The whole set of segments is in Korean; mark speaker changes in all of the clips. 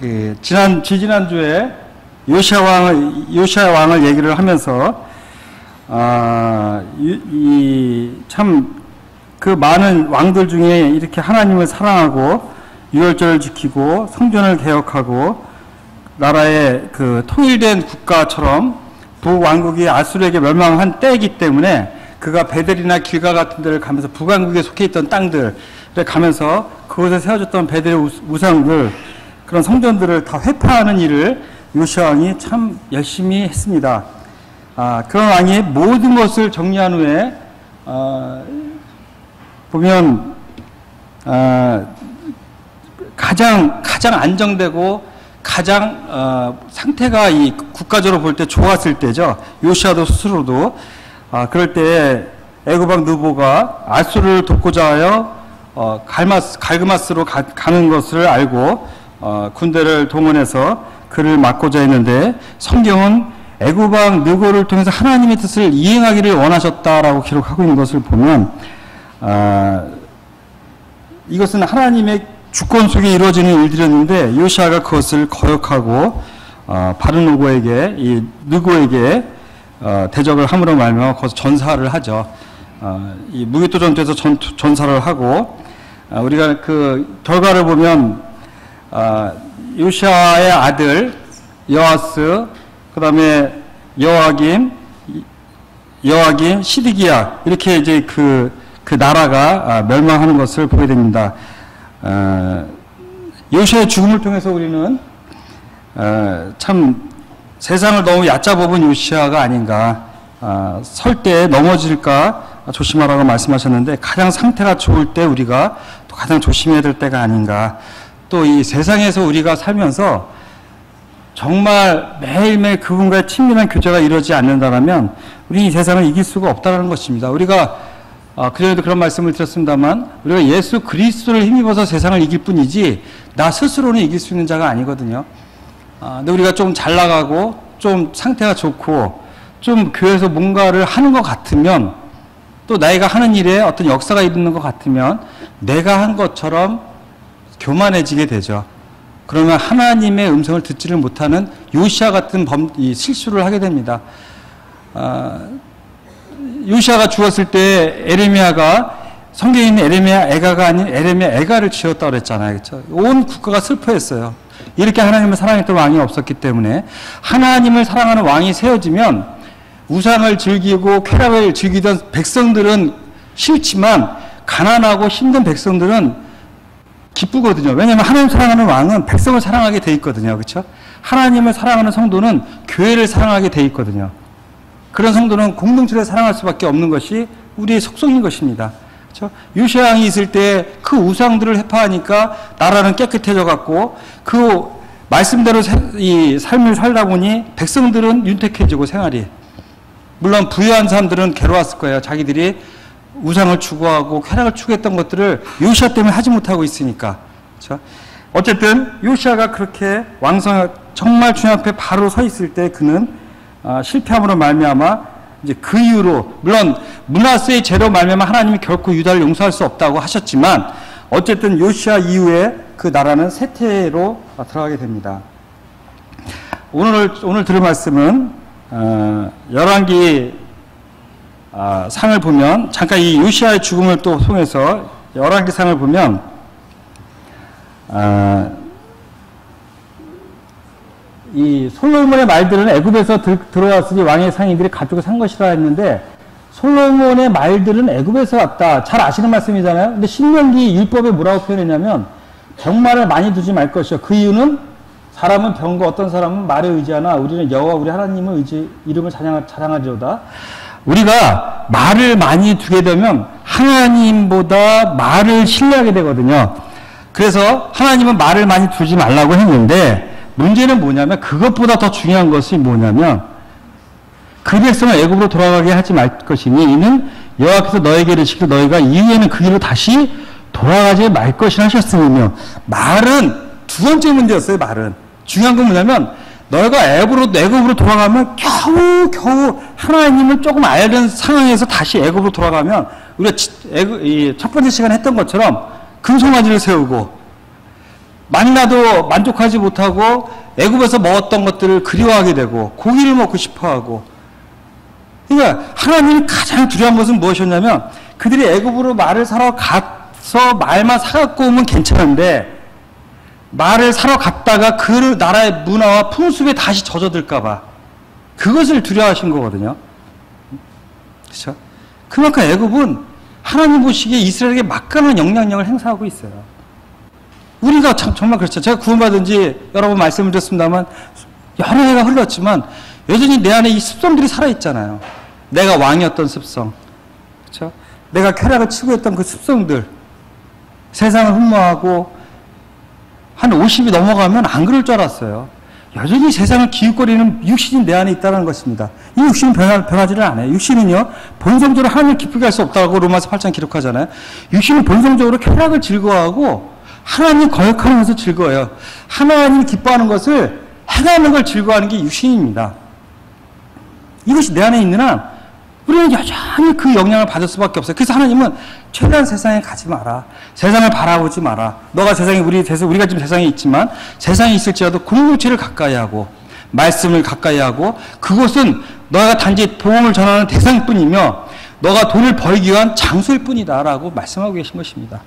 Speaker 1: 지지난주에 요시야 왕을 얘기를 하면서, 참, 그 많은 왕들 중에 이렇게 하나님을 사랑하고, 유월절을 지키고, 성전을 개혁하고, 나라의 그 통일된 국가처럼 북왕국이 아수르에게 멸망한 때이기 때문에 그가 베델이나 길가 같은 데를 가면서 북왕국에 속해 있던 땅들에 가면서 그곳에 세워졌던 베델의 우상들, 그런 성전들을 다 회파하는 일을 요시야 왕이 참 열심히 했습니다. 그런 왕이 모든 것을 정리한 후에 보면 가장 안정되고 가장 상태가 이 국가적으로 볼 때 좋았을 때죠. 요시야도 스스로도 그럴 때 애굽 왕 느보가 아수르를 돕고자 하여 갈그마스로 가는 것을 알고 군대를 동원해서 그를 막고자 했는데, 성경은 애굽 왕 느고를 통해서 하나님의 뜻을 이행하기를 원하셨다라고 기록하고 있는 것을 보면, 이것은 하나님의 주권 속에 이루어지는 일들이었는데 요시야가 그것을 거역하고 바르노고에게, 이 느고에게 대적을 함으로 말미암아 거기서 전사를 하죠. 이 무기토 전투에서 전사를 하고, 우리가 그 결과를 보면 요시야의 아들 여아스, 그 다음에 여아김, 시드기야, 이렇게 이제 그 나라가 멸망하는 것을 보게 됩니다. 요시야의 죽음을 통해서 우리는 참 세상을 너무 얕잡아 본 요시야가 아닌가, 설 때 넘어질까 조심하라고 말씀하셨는데, 가장 상태가 좋을 때 우리가 또 가장 조심해야 될 때가 아닌가. 또 이 세상에서 우리가 살면서 정말 매일매일 그분과의 친밀한 교제가 이루어지지 않는다면 우리는 이 세상을 이길 수가 없다는 것입니다. 우리가 그전에도 그런 말씀을 드렸습니다만, 우리가 예수 그리스도를 힘입어서 세상을 이길 뿐이지 나 스스로는 이길 수 있는 자가 아니거든요. 근데 우리가 좀 잘 나가고 좀 상태가 좋고 좀 교회에서 뭔가를 하는 것 같으면, 또 내가 하는 일에 어떤 역사가 있는 것 같으면 내가 한 것처럼 교만해지게 되죠. 그러면 하나님의 음성을 듣지를 못하는 요시야 같은 실수를 하게 됩니다. 요시야가 죽었을 때 에레미야가, 성경에 있는 에레미야 애가가 아닌 에레미야 애가를 지었다고 그랬잖아요. 그렇죠? 온 국가가 슬퍼했어요. 이렇게 하나님을 사랑했던 왕이 없었기 때문에, 하나님을 사랑하는 왕이 세워지면 우상을 즐기고 쾌락을 즐기던 백성들은 싫지만 가난하고 힘든 백성들은 기쁘거든요. 왜냐하면 하나님 사랑하는 왕은 백성을 사랑하게 돼 있거든요. 그렇죠? 하나님을 사랑하는 성도는 교회를 사랑하게 돼 있거든요. 그런 성도는 공동체를 사랑할 수밖에 없는 것이 우리의 속성인 것입니다. 그렇죠? 요시야 왕이 있을 때 그 우상들을 회파하니까 나라는 깨끗해져 갖고 그 말씀대로 이 삶을 살다 보니 백성들은 윤택해지고 생활이, 물론 부유한 사람들은 괴로웠을 거예요. 자기들이 우상을 추구하고 쾌락을 추구했던 것들을 요시야 때문에 하지 못하고 있으니까. 그렇죠? 어쨌든 요시야가 그렇게 정말 주님 앞에 바로 서 있을 때 그는 실패함으로 말미암아 이제 그 이후로, 물론 므낫세의 죄로 말미암아 하나님이 결코 유다를 용서할 수 없다고 하셨지만, 어쨌든 요시야 이후에 그 나라는 쇠퇴로 들어가게 됩니다. 오늘 들을 말씀은 열왕기 상을 보면, 잠깐 이 요시야의 죽음을 또 통해서 열왕기 상을 보면 이 솔로몬의 말들은 애굽에서 들어왔으니 왕의 상인들이 가지고 산 것이라 했는데, 솔로몬의 말들은 애굽에서 왔다. 잘 아시는 말씀이잖아요. 근데 신명기 율법에 뭐라고 표현했냐면 병마를 많이 두지 말 것이요. 그 이유는 사람은 병과 어떤 사람은 말에 의지하나 우리는 여호와 우리 하나님의 이름을 자랑하리로다. 우리가 말을 많이 두게 되면 하나님보다 말을 신뢰하게 되거든요. 그래서 하나님은 말을 많이 두지 말라고 했는데, 문제는 뭐냐면, 그것보다 더 중요한 것이 뭐냐면, 그 백성을 애굽으로 돌아가게 하지 말 것이니 이는 여호와께서 너에게 이르시기를 너희가 이후에는 그 길로 다시 돌아가지 말 것이라 하셨으며, 말은 두 번째 문제였어요. 말은 중요한 건 뭐냐면, 너희가 애굽으로 돌아가면 겨우 하나님을 조금 알던 상황에서 다시 애굽으로 돌아가면, 우리가 첫 번째 시간에 했던 것처럼 금송아지를 세우고 만나도 만족하지 못하고 애굽에서 먹었던 것들을 그리워하게 되고 고기를 먹고 싶어하고. 그러니까 하나님이 가장 두려운 것은 무엇이었냐면 그들이 애굽으로 말을 사러 가서 말만 사갖고 오면 괜찮은데 말을 사러 갔다가 그 나라의 문화와 풍습에 다시 젖어들까 봐 그것을 두려워하신 거거든요. 그렇죠? 그만큼 애굽은 하나님 보시기에 이스라엘에게 막강한 영향력을 행사하고 있어요. 우리가 정말 그렇죠. 제가 구원받은 지 여러 번 말씀을 드렸습니다만 여러 해가 흘렀지만 여전히 내 안에 이 습성들이 살아있잖아요. 내가 왕이었던 습성, 그렇죠? 내가 쾌락을 추구했던 그 습성들, 세상을 흠모하고 한 50이 넘어가면 안 그럴 줄 알았어요. 여전히 세상을 기웃거리는 육신이 내 안에 있다는 것입니다. 이 육신은 변하지를 않아요. 육신은요, 본성적으로 하나님을 기쁘게 할 수 없다고 로마서 8장 기록하잖아요. 육신은 본성적으로 쾌락을 즐거워하고 하나님 거역하는 것을 즐거워해요. 하나님이 기뻐하는 것을 행하는 걸 즐거워하는 게 육신입니다. 이것이 내 안에 있는 한 우리는 여전히 그 영향을 받을 수밖에 없어요. 그래서 하나님은 최대한 세상에 가지 마라. 세상을 바라보지 마라. 너가 세상에 우리가 지금 세상에 있지만 세상에 있을지라도 공동체를 가까이 하고 말씀을 가까이 하고 그곳은 너가 단지 복음을 전하는 대상뿐이며 너가 돈을 벌기 위한 장소일 뿐이다라고 말씀하고 계신 것입니다.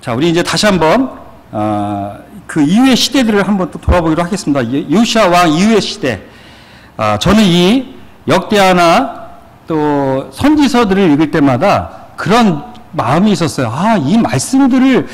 Speaker 1: 자, 우리 이제 다시 한번 그 이후의 시대들을 한번 또 돌아보기로 하겠습니다. 요시아 왕 이후의 시대. 저는 이 역대하나 또 선지서들을 읽을 때마다 그런 마음이 있었어요. 이 말씀들을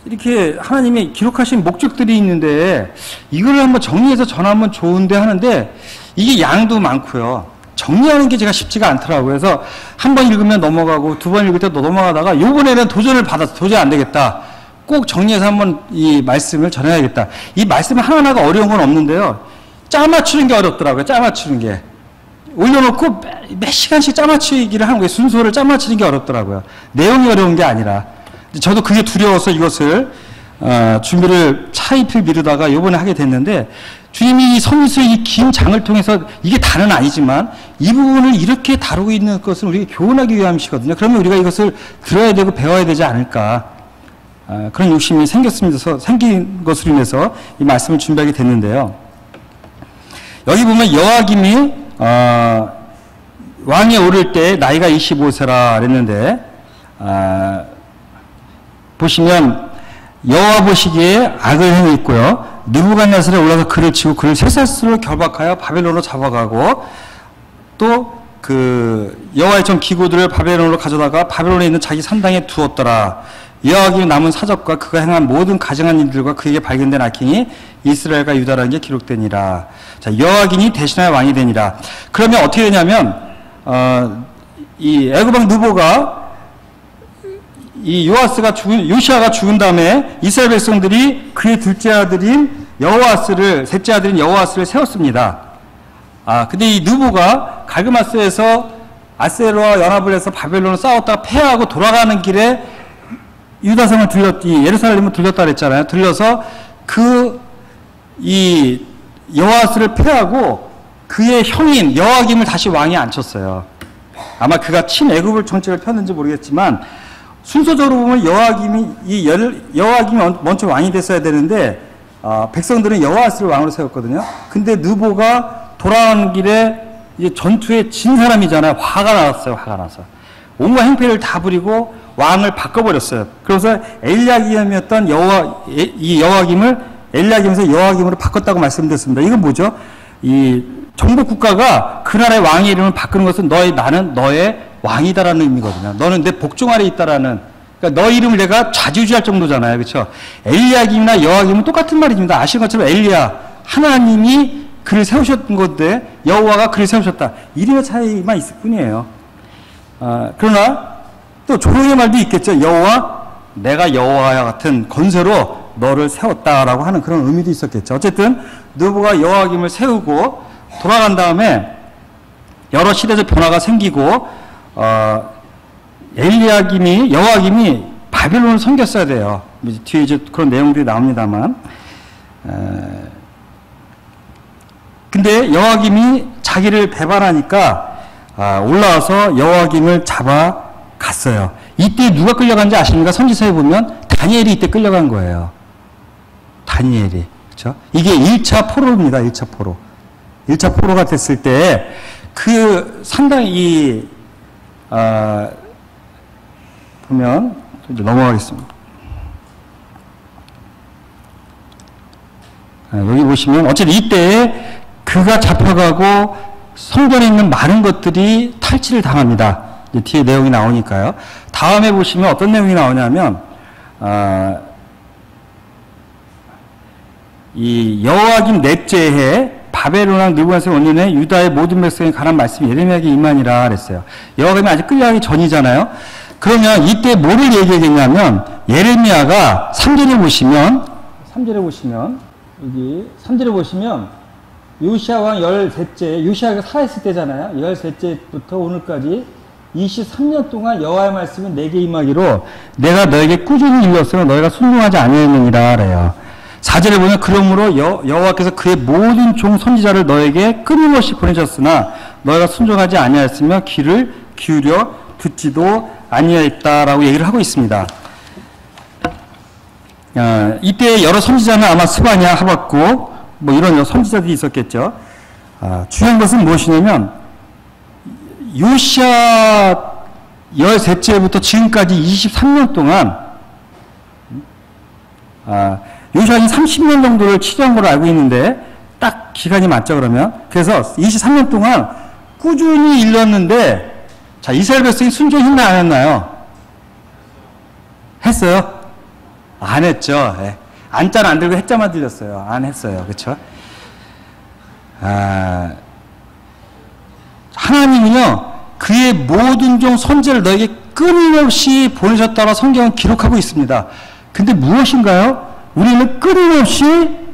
Speaker 1: 이렇게 하나님이 기록하신 목적들이 있는데 이걸 한번 정리해서 전하면 좋은데 하는데 이게 양도 많고요. 정리하는 게 제가 쉽지가 않더라고요. 그래서 한 번 읽으면 넘어가고 두 번 읽을 때도 넘어가다가 요번에는 도전을 받아서 도저히 안 되겠다. 꼭 정리해서 한번 이 말씀을 전해야겠다. 이 말씀 하나하나가 어려운 건 없는데요. 짜맞추는 게 어렵더라고요. 짜맞추는 게. 올려놓고 몇 시간씩 짜맞추기를 하는 거예요. 순서를 짜맞추는 게 어렵더라고요. 내용이 어려운 게 아니라. 저도 그게 두려워서 이것을 준비를 차이필 미루다가 요번에 하게 됐는데 주님이 이 선지서의 이 긴 장을 통해서 이게 다는 아니지만 이 부분을 이렇게 다루고 있는 것은 우리가 교훈하기 위함이시거든요. 그러면 우리가 이것을 들어야 되고 배워야 되지 않을까. 그런 욕심이 생긴 것으로 인해서 이 말씀을 준비하게 됐는데요. 여기 보면 여호야김이 왕에 오를 때 나이가 25세라 그랬는데 보시면 여호와 보시기에 악을 행했고요. 느부갓네살에 올라서 그를 치고 그를 쇠사슬로 결박하여 바벨론으로 잡아가고 또 그 여호와의 전 기구들을 바벨론으로 가져다가 바벨론에 있는 자기 산당에 두었더라. 여호야김이 남은 사적과 그가 행한 모든 가증한 일들과 그에게 발견된 악행이 이스라엘과 유다라는 게 기록되니라. 자, 여호야김이 대신하여 왕이 되니라. 그러면 어떻게 되냐면 이 애굽 왕 느보가 이 요시아가 죽은 다음에 이스라엘 백성들이 그의 둘째 아들인 셋째 아들인 여호아스를 세웠습니다. 근데 이 느보가 갈그마스에서 아세르와 연합을 해서 바벨론을 싸웠다가 패하고 돌아가는 길에 유다성을 예루살렘을 들렸다 그랬잖아요. 들려서 이 여호아스를 패하고 그의 형인 여호야김을 다시 왕에 앉혔어요. 아마 그가 친애굽을 정책을 폈는지 모르겠지만 순서적으로 보면 여호야김이 먼저 왕이 됐어야 되는데 백성들은 여호아스를 왕으로 세웠거든요. 근데 느보가 돌아가는 길에 이제 전투에 진 사람이잖아요. 화가 나서 온갖 행패를 다 부리고 왕을 바꿔버렸어요. 그래서 엘리야김이었던 이 여호야김을 엘리야김에서 여호야김으로 바꿨다고 말씀드렸습니다. 이건 뭐죠? 이 정복 국가가 그 나라의 왕의 이름을 바꾸는 것은 나는 너의 왕이다라는 의미거든요. 너는 내 복종 아래 있다라는. 그러니까 너 이름을 내가 좌지우지할 정도잖아요. 그렇죠? 엘리야김이나 여호야김은 똑같은 말입니다. 아시는 것처럼 엘리야 하나님이 그를 세우셨던 건데 여호와가 그를 세우셨다. 이름의 차이만 있을 뿐이에요. 그러나 또 조롱의 말도 있겠죠. 여호와 내가 여호와와 같은 건세로 너를 세웠다라고 하는 그런 의미도 있었겠죠. 어쨌든 느보가 여호야김을 세우고 돌아간 다음에 여러 시대적 변화가 생기고 여호야김이 바벨론을 섬겼어야 돼요. 뒤에 이제 그런 내용들이 나옵니다만. 근데 여호야김이 자기를 배반하니까 올라와서 여호야김을 잡아갔어요. 이때 누가 끌려간지 아십니까? 선지서에 보면 다니엘이 이때 끌려간 거예요. 다니엘이. 그렇죠? 이게 1차 포로입니다. 1차 포로. 1차 포로가 됐을 때 상당히 보면 이제 넘어가겠습니다. 여기 보시면 어쨌든 이때 그가 잡혀가고 성전에 있는 많은 것들이 탈취를 당합니다. 이제 뒤에 내용이 나오니까요. 다음에 보시면 어떤 내용이 나오냐면 이 여호야김 넷째 해 바벨론 왕 느부갓네살 원년에 유다의 모든 백성이 관한 말씀이 예레미야에게 임하니라 그랬어요. 여호야김이 아직 끌려가기 전이잖아요. 그러면 이때 뭐를 얘기하겠냐면 예레미야가 3절에 보시면 여기 3절에 보시면 요시야 왕 13째, 요시야가 살아있을 때잖아요. 13째부터 오늘까지 23년 동안 여호와의 말씀이 내게 임하기로 내가 너에게 꾸준히 일렀으나 너희가 순종하지 아니하였느니라 그래요. 4절에 보면 그러므로 여호와께서 그의 모든 종 선지자를 너에게 끊임없이 보내셨으나 너희가 순종하지 아니하였으며 귀를 기울여 듣지도 아니하였다라고 얘기를 하고 있습니다. 이때 여러 선지자는 아마 스바냐, 하박국 뭐 이런 선지자들이 있었겠죠. 중요한 것은 무엇이냐면 요시야 13제부터 지금까지 23년 동안 요시야는 30년 정도를 치료한 걸로 알고 있는데 딱 기간이 맞죠 그러면. 그래서 23년 동안 꾸준히 일렀는데 자 이스라엘 백성이 순종했나 안 했나요? 했어요? 안 했죠. 예. 안자는 안 들고 해자만 들렸어요. 안 했어요. 그렇죠? 하나님은요 그의 모든 종 선지자를 너에게 끊임없이 보내셨다고 성경은 기록하고 있습니다. 근데 무엇인가요? 우리는 끊임없이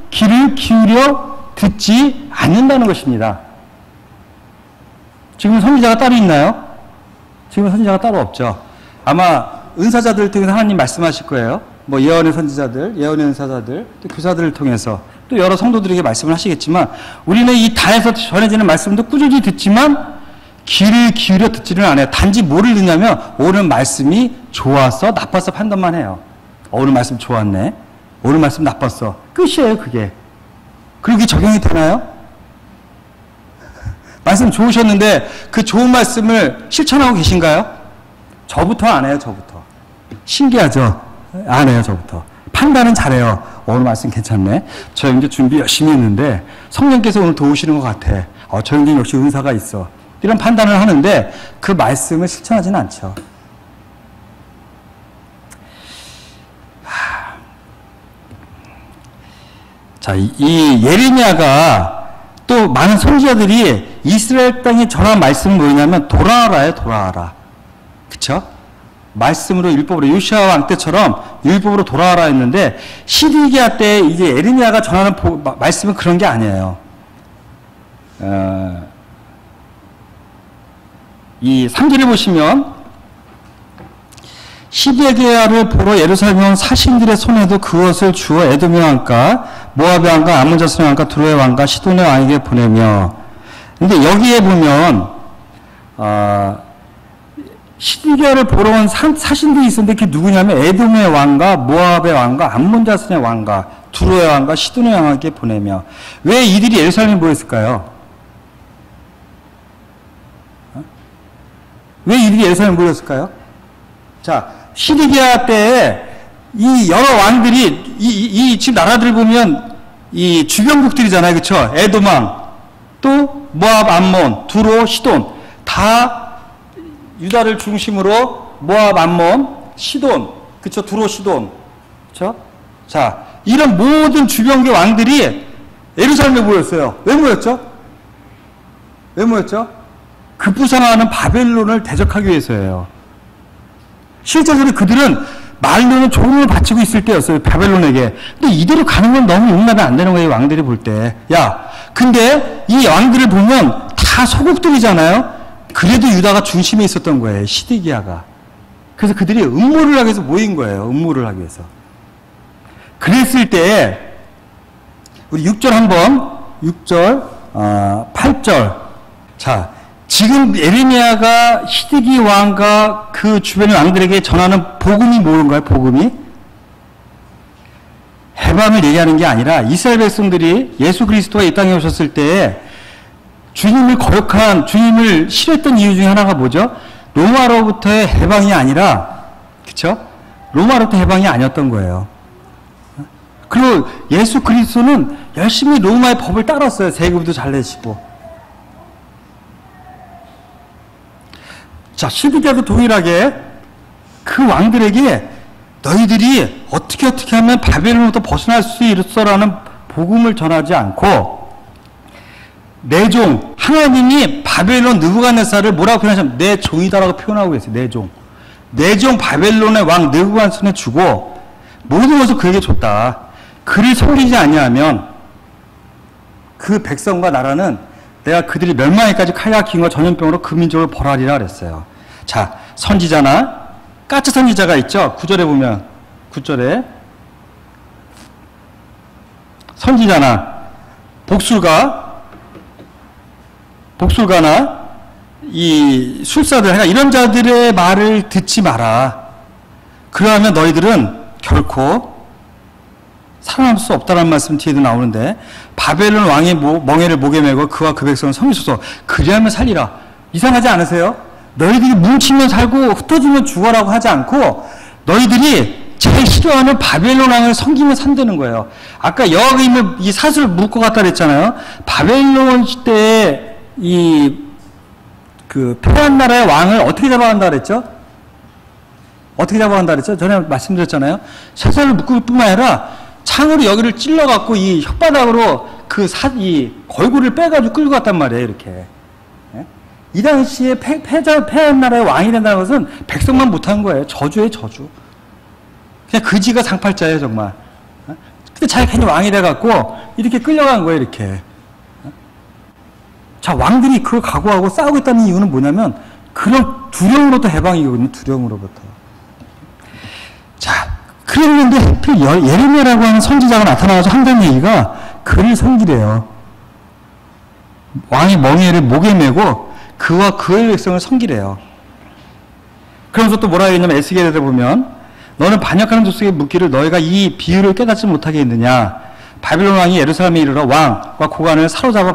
Speaker 1: 귀를 기울여 듣지 않는다는 것입니다. 지금 선지자가 따로 있나요? 지금 선지자가 따로 없죠. 아마 은사자들을 통해서 하나님 말씀하실 거예요. 뭐 예언의 선지자들, 예언의 은사자들, 또 교사들을 통해서 또 여러 성도들에게 말씀을 하시겠지만 우리는 이 단에서 전해지는 말씀도 꾸준히 듣지만 귀를 기울여 듣지는 않아요. 단지 뭐를 듣냐면 오늘 말씀이 좋아서 나빠서 판단만 해요. 오늘 말씀 좋았네. 오늘 말씀 나빴어. 끝이에요 그게. 그리고 그게 적용이 되나요? 말씀 좋으셨는데 그 좋은 말씀을 실천하고 계신가요? 저부터 안 해요. 저부터. 신기하죠? 안 해요. 저부터. 판단은 잘해요. 오늘 말씀 괜찮네. 저 형제 준비 열심히 했는데 성령께서 오늘 도우시는 것 같아. 저 형제 역시 은사가 있어. 이런 판단을 하는데 그 말씀을 실천하지는 않죠. 자, 이 예레미야가 또 많은 선지자들이 이스라엘 땅에 전한 말씀은 뭐냐면 돌아와라요, 돌아와라. 그쵸? 말씀으로 율법으로 요시야 왕 때처럼 율법으로 돌아와라 했는데 시드기야 때 이제 예레미야가 전하는 말씀은 그런 게 아니에요. 이 3절에 보시면 시드기야를 보러 예루살렘에 온 사신들의 손에도 그것을 주어 에돔의 왕과 모압의 왕과 암몬 자손의 왕과 두로의 왕과 시돈의 왕에게 보내며 근데 여기에 보면 시드기야를 보러 온 사신들이 있었는데 그게 누구냐면 에돔의 왕과 모압의 왕과 암몬 자손의 왕과 두로의 왕과 시돈의 왕에게 보내며 왜 이들이 예루살렘에 모였을까요? 왜 이들이 예루살렘에 모였을까요? 자, 시드기야 때에 이 여러 왕들이 이 지금 나라들 보면 이 주변국들이잖아요, 그렇죠? 에돔 왕, 또 모압, 암몬, 두로, 시돈 다 유다를 중심으로 모압, 암몬, 시돈, 그렇죠? 두로, 시돈, 그렇죠? 자, 이런 모든 주변계 왕들이 예루살렘에 모였어요. 왜 모였죠? 왜 모였죠? 급부상하는 바벨론을 대적하기 위해서예요. 실제로 그들은 말로는 조롱을 바치고 있을 때였어요. 바벨론에게. 근데 이대로 가는 건 너무 용납이 안 되는 거예요. 왕들이 볼 때. 야, 근데 이 왕들을 보면 다 소국들이잖아요. 그래도 유다가 중심에 있었던 거예요. 시드기야가. 그래서 그들이 음모를 하기 위해서 모인 거예요. 음모를 하기 위해서. 그랬을 때 우리 6절 한번 6절 8절 자 지금 예레미야가 시드기 왕과 그 주변의 왕들에게 전하는 복음이 뭔가요? 복음이 해방을 얘기하는 게 아니라 이스라엘 백성들이 예수 그리스도가 이 땅에 오셨을 때 주님을 거역한, 주님을 싫어했던 이유 중에 하나가 뭐죠? 로마로부터의 해방이 아니라, 그쵸? 로마로부터 해방이 아니었던 거예요. 그리고 예수 그리스도는 열심히 로마의 법을 따랐어요. 세금도 잘 내시고. 자, 시드기야도 동일하게 그 왕들에게 너희들이 어떻게 하면 바벨론으로부터 벗어날 수 있어라는 복음을 전하지 않고, 내 종, 하나님이 바벨론 느부갓네살을 뭐라고 표현하냐면 내 종이다라고 표현하고 계세요. 내 종. 내 종 바벨론의 왕 느부갓네살에 주고 모든 것을 그에게 줬다. 그를 섬기지 아니하면 그 백성과 나라는 내가 그들이 멸망에까지 칼약힘과 전염병으로 그 민족을 벌하리라 그랬어요. 자, 선지자나 가짜 선지자가 있죠. 9절에 보면 9절에 선지자나 복술가나 이 술사들, 그러니까 이런 자들의 말을 듣지 마라. 그러하면 너희들은 결코 살아남을 수 없다는 말씀 뒤에도 나오는데, 바벨론 왕의 멍에를 목에 메고 그와 그 백성을 섬기소서. 그리하면 살리라. 이상하지 않으세요? 너희들이 뭉치면 살고 흩어지면 죽어라고 하지 않고 너희들이 제일 싫어하는 바벨론 왕을 섬기면 산다는 거예요. 아까 여호와임을 이 사슬을 묶고 갔다 그랬잖아요. 바벨론 시대에 그 패한 나라의 왕을 어떻게 잡아간다 그랬죠? 어떻게 잡아간다 그랬죠? 전에 말씀드렸잖아요. 사슬을 묶을 뿐만 아니라 창으로 여기를 찔러갖고 이 혓바닥으로 이 걸굴을 빼가지고 끌고 갔단 말이에요. 이렇게. 이 당시에 패한 나라의 왕이 된다는 것은 백성만 못한 거예요. 저주예요, 저주. 그냥 그지가 상팔자예요, 정말. 근데 자기가 괜히 왕이 돼갖고 이렇게 끌려간 거예요, 이렇게. 자, 왕들이 그걸 각오하고 싸우고 있다는 이유는 뭐냐면 그런 두려움으로부터 해방이거든요, 두려움으로부터. 자, 그랬는데 하필 예레미야라고 하는 선지자가 나타나서 한다는 얘기가 그를 섬기래요. 왕이 멍에를 목에 메고 그와 그의 백성을 섬기래요. 그러면서 또 뭐라 했냐면 에스겔에 보면 너는 반역하는 족속에 묻기를 너희가 이 비유를 깨닫지 못하게 했느냐. 바벨론 왕이 예루살렘에 이르러 왕과 고관을 사로잡아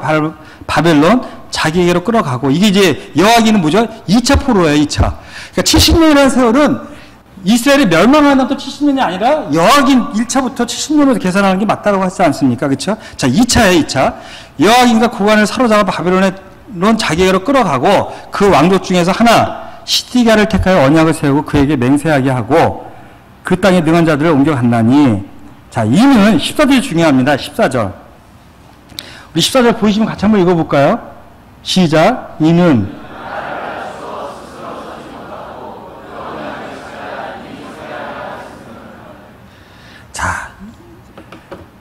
Speaker 1: 바벨론 자기에게로 끌어가고, 이게 이제 여호와기는 뭐죠? 2차 포로예요. 2차. 그러니까 70년이라는 세월은 이스라엘이 멸망하는 또 70년이 아니라 여호와긴 1차부터 70년으로 계산하는 게 맞다고 하지 않습니까? 그렇죠? 자, 2차예요. 2차. 여호와긴과 고관을 사로잡아 바벨론에 자기에게로 끌어가고 그 왕족 중에서 하나 시디가를 택하여 언약을 세우고 그에게 맹세하게 하고 그 땅에 능한 자들을 옮겨갔나니. 자, 이는 14절이 중요합니다. 14절. 우리 14절 보이시면 같이 한번 읽어볼까요? 시작. 이는 자,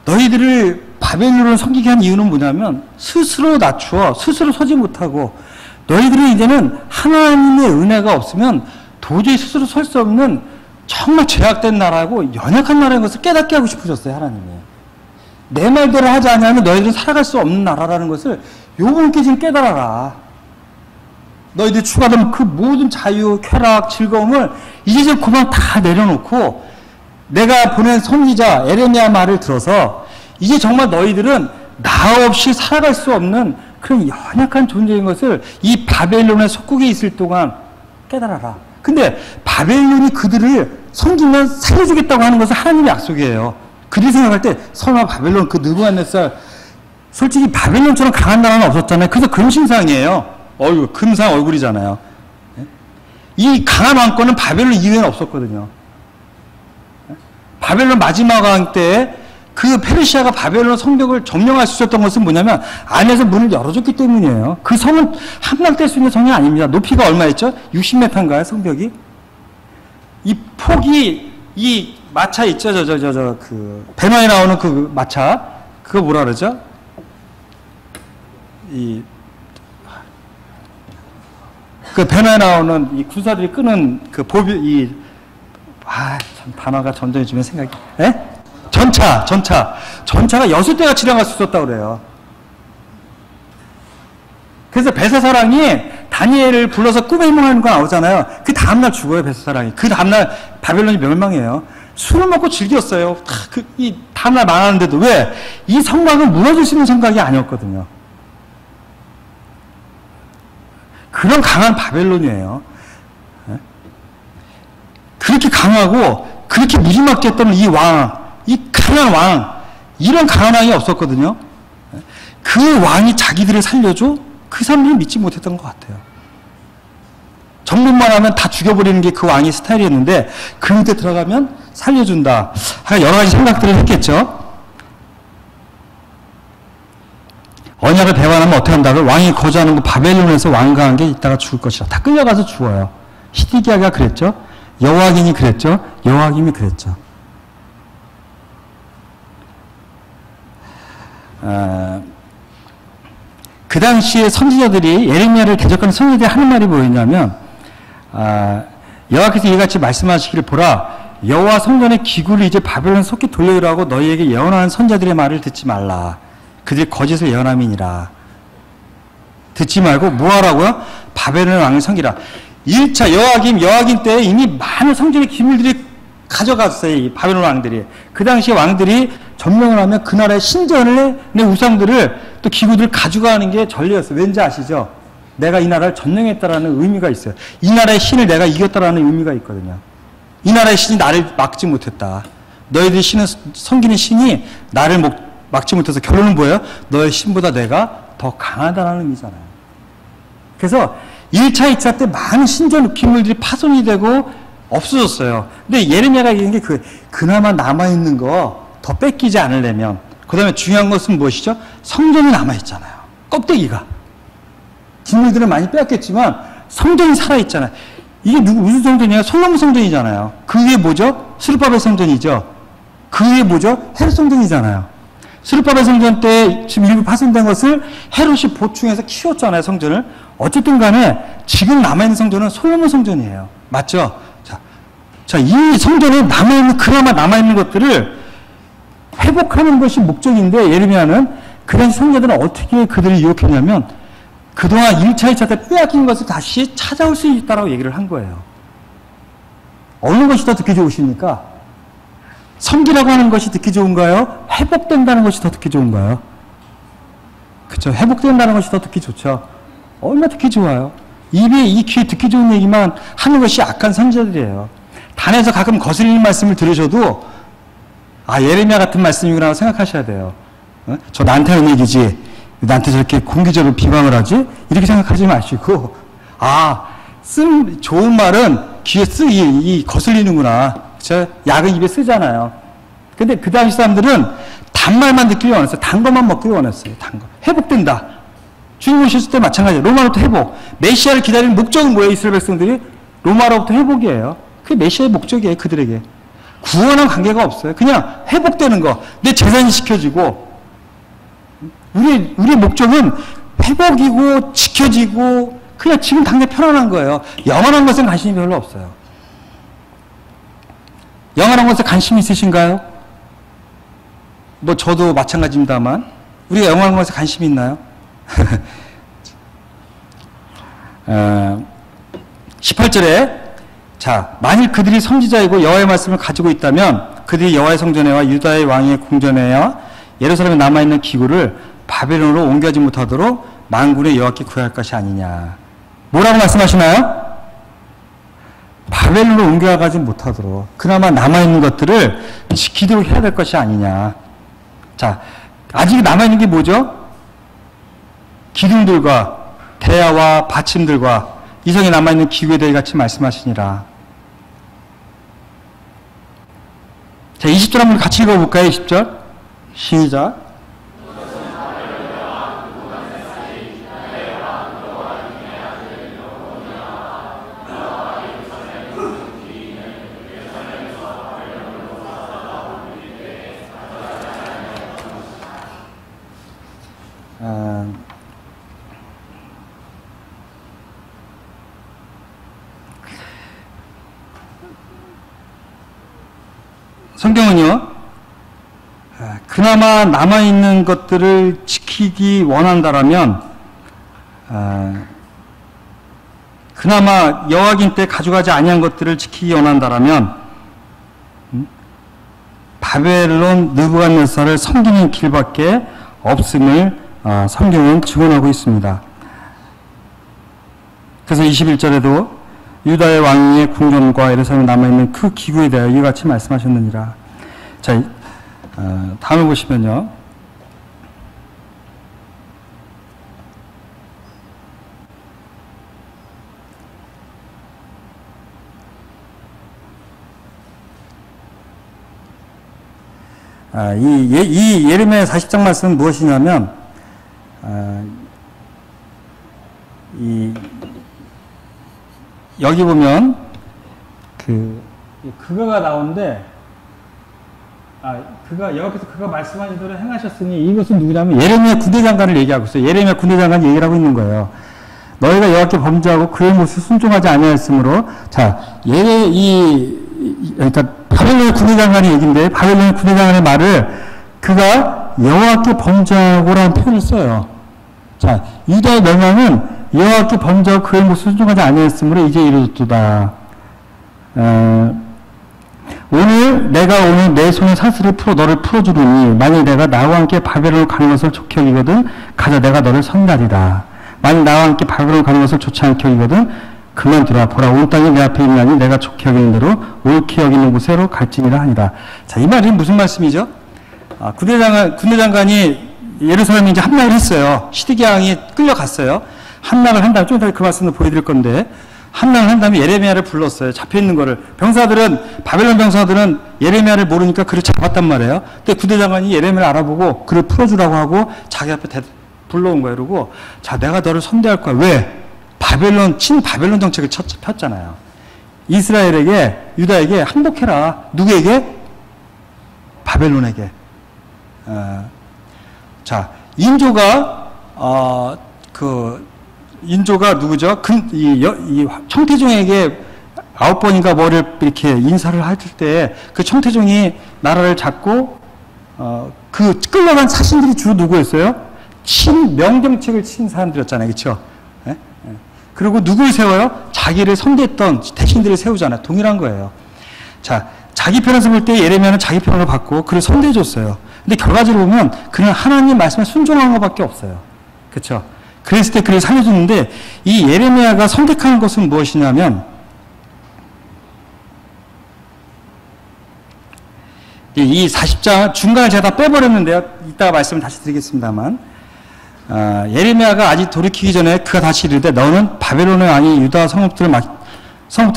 Speaker 1: 너희들을 바벨론을 섬기게 한 이유는 뭐냐면 스스로 낮추어 스스로 서지 못하고, 너희들은 이제는 하나님의 은혜가 없으면 도저히 스스로 설 수 없는 정말 죄악된 나라고 연약한 나라인 것을 깨닫게 하고 싶으셨어요. 하나님이. 내 말대로 하지 않으면 너희들은 살아갈 수 없는 나라라는 것을 요번께 지금 깨달아라. 너희들이 추가된 그 모든 자유, 쾌락, 즐거움을 이제 좀 그만 다 내려놓고 내가 보낸 선지자 예레미야 말을 들어서 이제 정말 너희들은 나 없이 살아갈 수 없는 그런 연약한 존재인 것을 이 바벨론의 속국에 있을 동안 깨달아라. 근데 바벨론이 그들을 섬기면 살려주겠다고 하는 것은 하나님의 약속이에요. 그들이 생각할 때 설마 바벨론 그 느부갓네살, 솔직히 바벨론처럼 강한 나라는 없었잖아요. 그래서 금신상이에요. 금상 얼굴이잖아요. 이 강한 왕권은 바벨론 이후에는 없었거든요. 바벨론 마지막 왕 때 그 페르시아가 바벨론 성벽을 점령할 수 있었던 것은 뭐냐면 안에서 문을 열어줬기 때문이에요. 그 성은 함락될 수 있는 성이 아닙니다. 높이가 얼마였죠? 60m인가요, 성벽이? 이 폭이, 이 마차 있죠? 그 배너에 나오는 그 마차, 그거 뭐라 그러죠? 그 배너에 나오는 이 군사들이 끄는 그 참 단어가 점점 요즘에 생각이, 예? 전차가 6대가 지나갈 수 있었다고 그래요. 그래서 베사사랑이 다니엘을 불러서 꿈에 해몽하는 거 나오잖아요. 그 다음날 죽어요, 베사사랑이. 그 다음날 바벨론이 멸망해요. 술을 먹고 즐겼어요. 이 다음날 망하는데도 왜? 이 성곽은 무너질 수 있는 성곽이 아니었거든요. 그런 강한 바벨론이에요. 그렇게 강하고 그렇게 무지막지했던 이 왕, 이 강한 왕, 이런 강한 왕이 없었거든요. 그 왕이 자기들을 살려줘? 그 사람들이 믿지 못했던 것 같아요. 정복만 하면 다 죽여버리는 게 그 왕의 스타일이었는데 그 밑에 들어가면 살려준다. 여러 가지 생각들을 했겠죠. 언약을 배반하면 어떻게 한다고? 왕이 거주하는 그 바벨론에서 완강한 게 있다가 죽을 것이라. 다 끌려가서 죽어요. 시드기야가 그랬죠. 여호와긴이 그랬죠. 여호와김이 그랬죠. 그 당시에 선지자들이 예레미야를 대적하는 선지자들이 하는 말이 뭐였냐면 여호와께서 이같이 말씀하시기를 보라 여호와 성전의 기구를 이제 바벨론 속히 돌려오라고 너희에게 예언하는 선지자들의 말을 듣지 말라. 그들이 거짓을 예언함이니라. 듣지 말고 뭐하라고요? 바벨론 왕을 섬기라. 1차 여호와김 때에 이미 많은 성전의 기물들이 가져갔어요. 이 바벨론 왕들이. 그 당시에 왕들이 점령을 하면 그 나라의 신전의 우상들을 또 기구들을 가져가는 게 전례였어요. 왠지 아시죠? 내가 이 나라를 점령했다라는 의미가 있어요. 이 나라의 신을 내가 이겼다라는 의미가 있거든요. 이 나라의 신이 나를 막지 못했다. 너희들이 섬기는 신이 나를 막지 못해서 결론은 뭐예요? 너의 신보다 내가 더 강하다는 의미잖아요. 그래서 1차, 2차 때 많은 신전 기물들이 파손이 되고 없어졌어요. 근데 예레미야가 얘기한 게 그나마 남아있는 거 더 뺏기지 않으려면 그 다음에 중요한 것은 무엇이죠? 성전이 남아있잖아요. 껍데기가. 기물들은 많이 빼앗겼지만 성전이 살아있잖아요. 이게 무슨 성전이에요? 솔로몬 성전이잖아요. 그 위에 뭐죠? 스룹바벨 성전이죠. 그 위에 뭐죠? 헤롯 성전이잖아요. 스룹바벨 성전 때 지금 일부 파손된 것을 헤롯이 보충해서 키웠잖아요, 성전을. 어쨌든 간에 지금 남아있는 성전은 솔로몬 성전이에요. 맞죠? 자, 이 성전에 그나마 남아있는 것들을 회복하는 것이 목적인데, 예레미야는 그 당시 성자들은 어떻게 그들을 유혹했냐면, 그동안 1차, 2차 때 빼앗긴 것을 다시 찾아올 수 있다라고 얘기를 한 거예요. 어느 것이 더 듣기 좋으십니까? 섬기라고 하는 것이 듣기 좋은가요? 회복된다는 것이 더 듣기 좋은가요? 그쵸. 회복된다는 것이 더 듣기 좋죠. 얼마나 듣기 좋아요. 이 귀에 듣기 좋은 얘기만 하는 것이 악한 선지자들이에요. 단에서 가끔 거슬리는 말씀을 들으셔도 예레미야 같은 말씀이구나 생각하셔야 돼요. 저 나한테 하는 얘기지. 나한테 저렇게 공개적으로 비방을 하지? 이렇게 생각하지 마시고 좋은 말은 귀에 거슬리는구나. 그쵸? 약은 입에 쓰잖아요. 근데 그 당시 사람들은 단말만 듣기를 원했어요. 단 것만 먹기를 원했어요. 단 거. 회복된다. 주님 오셨을 때 마찬가지예요. 로마로부터 회복. 메시아를 기다리는 목적은 뭐예요? 이스라엘 백성들이? 로마로부터 회복이에요. 그게 메시아의 목적이에요. 그들에게. 구원한 관계가 없어요. 그냥 회복되는 거. 내 재산이 지켜지고 우리의 목적은 회복이고 지켜지고 그냥 지금 당장 편안한 거예요. 영원한 것에 관심이 별로 없어요. 영원한 것에 관심 있으신가요? 저도 마찬가지입니다만 우리가 영원한 것에 관심이 있나요? 18절에 만일 그들이 선지자이고 여호와의 말씀을 가지고 있다면 그들이 여호와의 성전에와 유다의 왕의 궁전에와 예루살렘에 남아있는 기구를 바벨론으로 옮겨지 못하도록 만군의 여호와께 구할 것이 아니냐. 뭐라고 말씀하시나요? 바벨론으로 옮겨가지 못하도록 그나마 남아있는 것들을 지키도록 해야 될 것이 아니냐. 아직 남아있는 게 뭐죠? 기둥들과 대야와 받침들과 이성에 남아있는 기구에 대해 같이 말씀하시니라. 20절 한번 같이 읽어볼까요? 20절 시작. 성경은요, 그나마 남아있는 것들을 지키기 원한다라면, 그나마 여호와긴 때 가져가지 아니한 것들을 지키기 원한다라면, 바벨론 느부갓네살을 섬기는 길밖에 없음을 성경은 증언하고 있습니다. 그래서 21절에도 유다의 왕의 궁전과 예루살렘에 남아있는 그 기구에 대하여 이와 같이 말씀하셨느니라. 자, 다음에 보시면요. 이 예레미야 40장 말씀은 무엇이냐면, 여기 보면, 그거가 나오는데, 여기서 그가 말씀하신 대로 행하셨으니 이것은 누구냐면 예레미야 군대장관을 얘기하고 있어요. 예레미야 군대장관이 얘기를 하고 있는 거예요. 너희가 여호와께 범죄하고 그의 모습을 순종하지 아니하였으므로, 자, 그러니까 바벨론 군대장관의 얘기인데, 바벨론 군대장관의 말을 그가 여호와께 범죄하고라는 표현을 써요. 자, 유다의 멸망은 여호와께 범죄하고 그의 모습을 순종하지 아니하였으므로 이제 이루어졌도다. 오늘 내 손에 사슬을 풀어 너를 풀어주리니 만일 내가 나와 함께 바벨론을 가는 것을 좋게 여기거든 가자 내가 너를 선다리라. 만일 나와 함께 바벨론을 가는 것을 좋지 않게 여기거든 그만두라. 보라 온 땅이 내 앞에 있나니 내가 좋게 여기는 대로 옳게 여기는 곳으로 갈지니라 하니라. 자, 이 말이 무슨 말씀이죠? 군대장관이 예루살렘에 이제 함락을 했어요. 시드기야 왕이 끌려갔어요. 함락을 한 다음에 좀 이따 그 말씀을 보여드릴 건데, 함락을 한 다음에 예레미야를 불렀어요. 잡혀있는 거를. 바벨론 병사들은 예레미야를 모르니까 그를 잡았단 말이에요. 근데 군대장관이 예레미야를 알아보고 그를 풀어주라고 하고 자기 앞에 불러온 거예요. 그러고, 자, 내가 너를 선대할 거야. 왜? 친바벨론 정책을 폈잖아요. 이스라엘에게, 유다에게 항복해라. 누구에게? 바벨론에게. 자, 인조가 누구죠? 이 청태종에게 9번인가 뭐를 이렇게 인사를 할 때 그 청태종이 나라를 잡고, 그 끌려간 사신들이 주로 누구였어요? 명정책을 친 사람들이었잖아요. 그쵸? 그리고 누굴 세워요? 자기를 선대했던 대신들을 세우잖아요. 동일한 거예요. 자, 자기 편에서 볼 때 예레미야는 자기 편으로 받고 그를 선대해줬어요. 근데 결과적으로 보면 그는 하나님 말씀에 순종한 것밖에 없어요. 그쵸? 그랬을 때 그를 살려주는데, 이 예레미야가 선택하는 것은 무엇이냐면, 이 40장 중간에 제가 다 빼버렸는데요. 이따가 말씀을 다시 드리겠습니다만, 예레미야가 아직 돌이키기 전에 그가 다시 이르되 너는 바벨론의 왕이 유다 성읍들을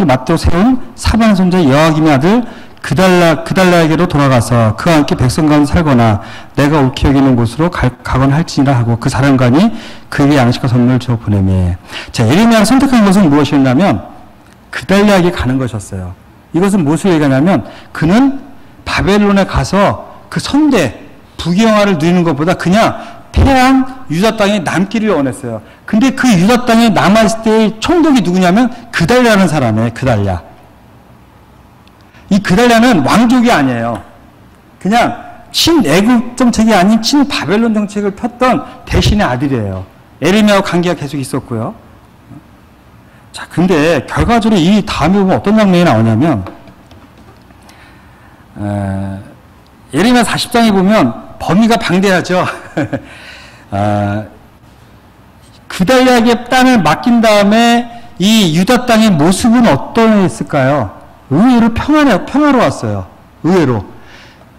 Speaker 1: 맞대어 세운 사반 손자 여호야김의 아들 그달라에게로 돌아가서 그와 함께 백성 가운데 살거나 내가 옳게 여기는 곳으로 가거나 할지니라 하고 그 사령관이 그에게 양식과 선물을 주어 보내매. 자, 예레미야가 선택한 것은 무엇이었냐면 그달라에게 가는 것이었어요. 이것은 무엇을 얘기하냐면 그는 바벨론에 가서 그 선대 부귀영화를 누리는 것보다 그냥 패한 유다 땅에 남기를 원했어요. 근데 그 유다 땅에 남아있을 때의 총독이 누구냐면 그달랴라는 사람이에요. 그달랴. 이 그달랴는 왕족이 아니에요. 그냥 친애국 정책이 아닌 친바벨론 정책을 폈던 대신의 아들이에요. 예레미야와 관계가 계속 있었고요. 자, 근데 결과적으로 이 다음에 보면 어떤 장면이 나오냐면, 예레미야 40장에 보면 범위가 방대하죠. 그달랴에게 땅을 맡긴 다음에 이 유다 땅의 모습은 어떠했을까요? 의외로 평화로웠어요. 의외로.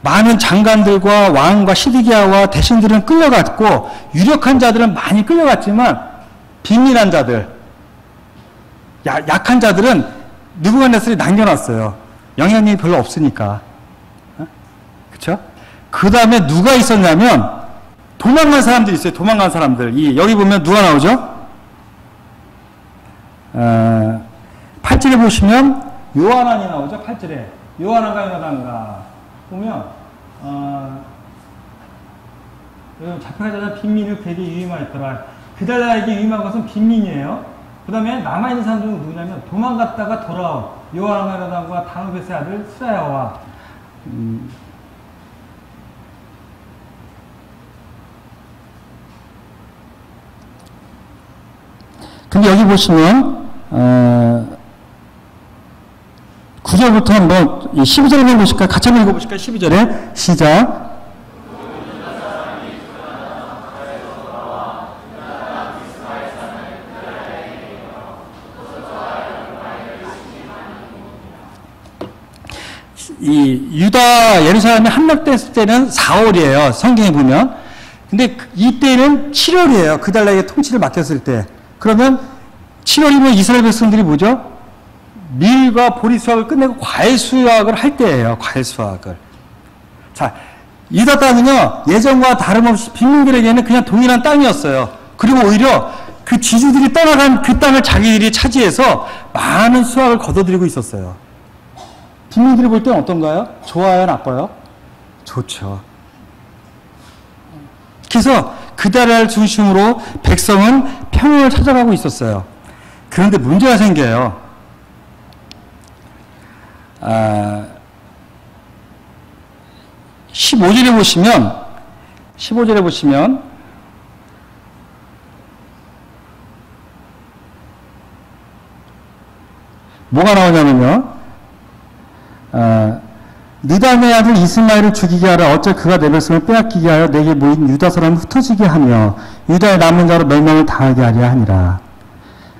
Speaker 1: 많은 장관들과 왕과 시드기야와 대신들은 끌려갔고, 유력한 자들은 많이 끌려갔지만, 빈민한 자들, 약한 자들은 느부갓네살이 남겨놨어요. 영향력이 별로 없으니까. 그쵸? 그 다음에 누가 있었냐면, 도망간 사람들이 있어요. 도망간 사람들. 여기 보면 누가 나오죠? 8절에 보시면, 요하난이 나오죠. 8절에. 요하난과 요나단과. 보면, 여기 잡혀가자마자 빈민을 그에게 유임하였더라. 그달랴에게 유임한 것은 빈민이에요. 그 다음에 남아있는 사람들은 누구냐면, 도망갔다가 돌아온 요하난과 요나단과 다누벳의 아들 스라야와, 근데 여기 보시면, 9절부터 한번 12절에 읽어보실까요? 같이 한번 읽어보실까요? 12절에 시작. 이 유다 예루살렘에 함락됐을 때는 4월이에요. 성경에 보면. 근데 이때는 7월이에요. 그달라에게 통치를 맡겼을 때. 그러면 7월이면 이스라엘 백성들이 뭐죠? 밀과 보리 수확을 끝내고 과일 수확을 할 때예요. 과일 수확을. 자, 유다 땅은요, 예전과 다름없이 빈민들에게는 그냥 동일한 땅이었어요. 그리고 오히려 그 지주들이 떠나간 그 땅을 자기들이 차지해서 많은 수확을 거둬들이고 있었어요. 빈민들이 볼 때는 어떤가요? 좋아요, 나빠요? 좋죠. 그래서 그달을 중심으로 백성은 평온을 찾아가고 있었어요. 그런데 문제가 생겨요. 15절에 보시면 뭐가 나오냐면요. 느단의 아들 이스마엘을 죽이게 하라. 어째 그가 내 백성을 빼앗기게 하여 내게 모인 유다 사람을 흩어지게 하며 유다의 남은 자로 멸망을 당하게 하려 하니라.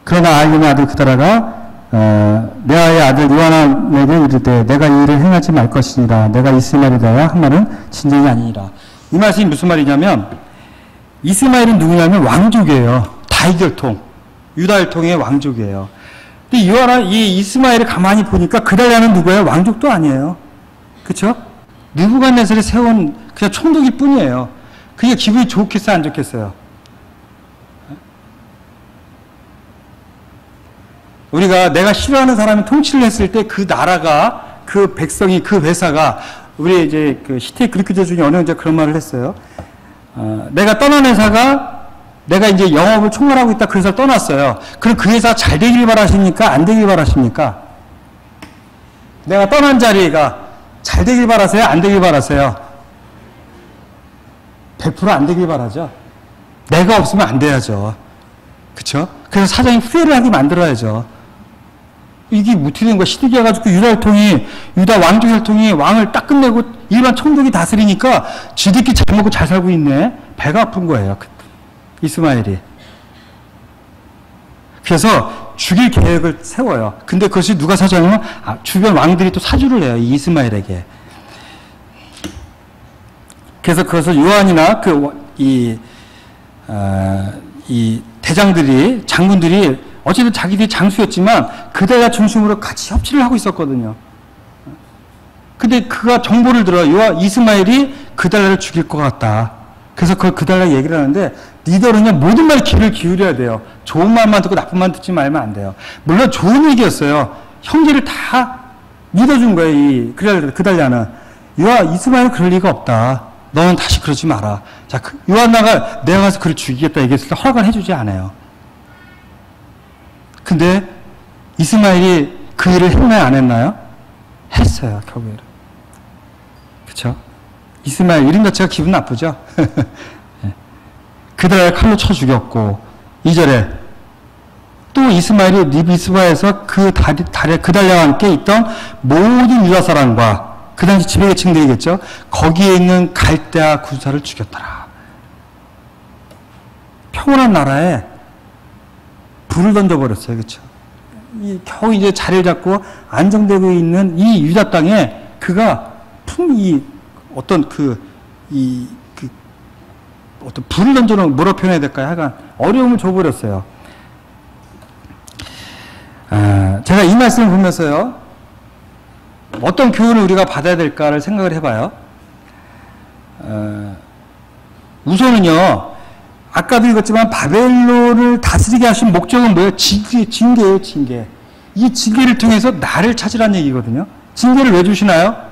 Speaker 1: 그러나 아이의 아들 그다라가 레아의 아들 요하난에게 이르되 내가 이 일을 행하지 말 것이니라. 내가 이스마엘이다야 한 말은 진정이 아니니라. 이 말씀이 무슨 말이냐면 이스마엘은 누구냐면 왕족이에요. 다윗 혈통, 유다 혈통의 왕족이에요. 근데 이 이스마엘을 가만히 보니까 그달라는 누구예요? 왕족도 아니에요. 그쵸? 느부갓네살이 세운 그냥 총독일 뿐이에요. 그게 기분이 좋겠어요? 안 좋겠어요? 우리가 내가 싫어하는 사람이 통치를 했을 때 그 나라가, 그 백성이, 그 회사가, 우리 이제 그 시대 그리스도자 중에 어느 형제가 그런 말을 했어요. 내가 떠난 회사가 내가 이제 영업을 총괄하고 있다 그 회사를 떠났어요. 그럼 그 회사 잘 되길 바라십니까? 안 되길 바라십니까? 내가 떠난 자리가 잘 되길 바라세요? 안 되길 바라세요? 100% 안 되길 바라죠. 내가 없으면 안 돼야죠. 그쵸? 그래서 사장이 후회를 하게 만들어야죠. 이게 어떻게 된 거야? 시댁이 와가지고 유다 왕족 혈통이 왕을 딱 끝내고 일반 총독이 다스리니까 지들끼리 잘 먹고 잘 살고 있네. 배가 아픈 거예요. 이스마엘이. 그래서 죽일 계획을 세워요. 근데 그것이 누가 사주냐면 주변 왕들이 또 사주를 해요. 이 이스마엘에게. 그래서 그것을 요한이나 이 대장들이, 장군들이 어쨌든 자기들이 장수였지만 그달라 중심으로 같이 협치를 하고 있었거든요. 근데 그가 정보를 들어 이스마엘이 그달라를 죽일 것 같다. 그래서 그달라 얘기를 하는데 리더는요 모든 말에 귀를 기울여야 돼요. 좋은 말만 듣고 나쁜 말 듣지 말면 안 돼요. 물론 좋은 얘기였어요. 형제를 다 믿어준 거예요. 이 그달라는. 이스마엘은 그럴 리가 없다. 너는 다시 그러지 마라. 자, 요한나가 내가 가서 그를 죽이겠다 얘기했을 때 허락을 해주지 않아요. 근데 이스마엘이 그 일을 했나요? 안 했나요? 했어요. 결국에는. 그쵸? 이스마엘 이름 자체가 기분 나쁘죠? 그달라를 칼로 쳐 죽였고 2절에 또 이스마엘이 리비스바에서 그달라와 함께 있던 모든 유다 사람과 그 당시 지배계층들이겠죠. 거기에 있는 갈대아 군사를 죽였더라. 평온한 나라에 불을 던져버렸어요. 그렇죠? 겨우 이제 자리를 잡고 안정되고 있는 이 유다 땅에 그가 어떤 어떤 불을 던져놓은, 뭐라 표현해야 될까요? 하여간 어려움을 줘버렸어요. 제가 이 말씀을 보면서요, 어떤 교훈을 우리가 받아야 될까를 생각을 해봐요. 우선은요, 아까도 읽었지만 바벨론을 다스리게 하신 목적은 뭐예요? 징계예요, 징계. 이 징계를 통해서 나를 찾으라는 얘기거든요. 징계를 왜 주시나요?